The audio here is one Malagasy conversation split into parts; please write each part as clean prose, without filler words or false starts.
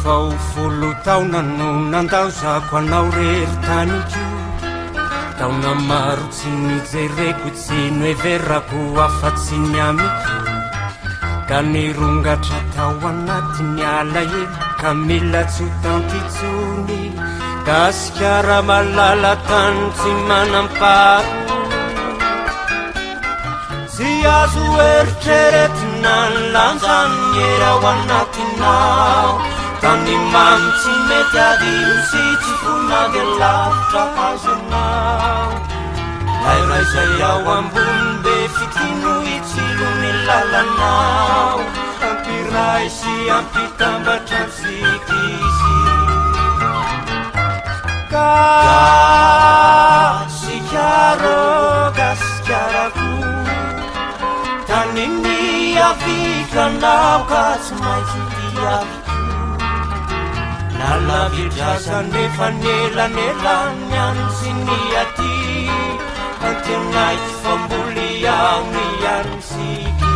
vao folo taona no nandao zako anao rery taniko taona maro tsy nijereko tsy noeverako afa-tsy miamiko ka nirongatra tao anatiny alahelo ka mila tsotantytsony gasikara malala tany tsy manamparo tsy azo eritreretina ny lanjany era ao anatinao tany mamy tsy mety adino sy tsy fona de lavitra azonao lairay zay ao ambony be fitino itsilo ny lalanao ampiray sy ampitambatra sikizy gasikaro gasikarako tany ny avikranao ka tsy maintsy diaviko nalavidrasa nefa nelanelany any sy ny aty antenaiko famboly ao ny any siky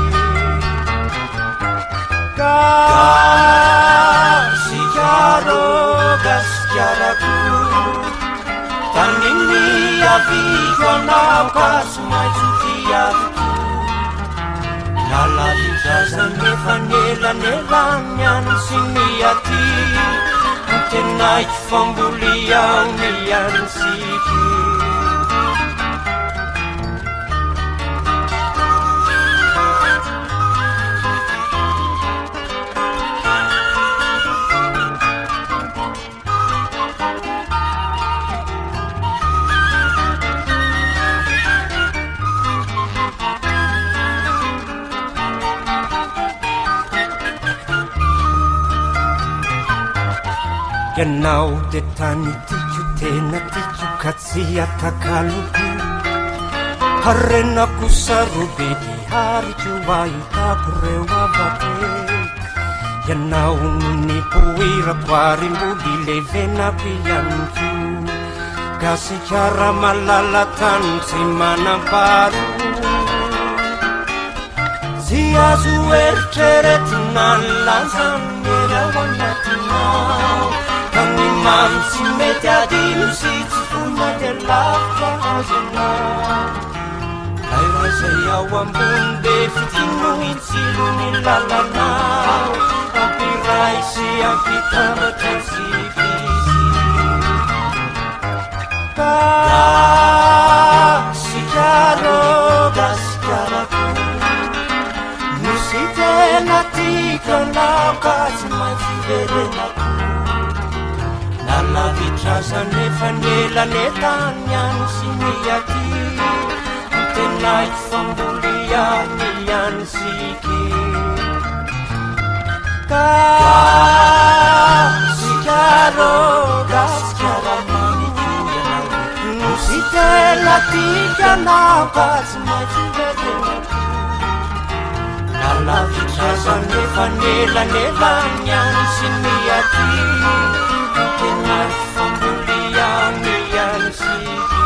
gasikaro gasikarako tany ny avikranao ka tsy maintsy diaviko nalavidrasa nefa nelanelany any sy ny aty antenaiko famboly ao ny any siky ianao de tany tiko tena tiko ka tsy atakaloko harenako sarobe di hariko ahitako reo avake ianao no nipoirako ary mbody levenako ianiko gasikara malala tany tsy manamparo tsy azo eritreretina ny lanjany era ao anatinao tany mamy tsy mety adino sy tsy fona de lavitra azonao lairay zay ao ambony be fitino itsilo ny lalanao ampiray sy ampitambatra sikizy gasikaro gasikarako nosy tena tikranao ka tsy maintsy verenako nalavidrasa nefa nelanelany any sy ny aty antenaiko famboly any any siky gasikaro gasikarako nosy tena tikanao ka tsy maintsy verenako nalavidrasa nefa nelanelany any sy ny aty antenaiko famboly any any siky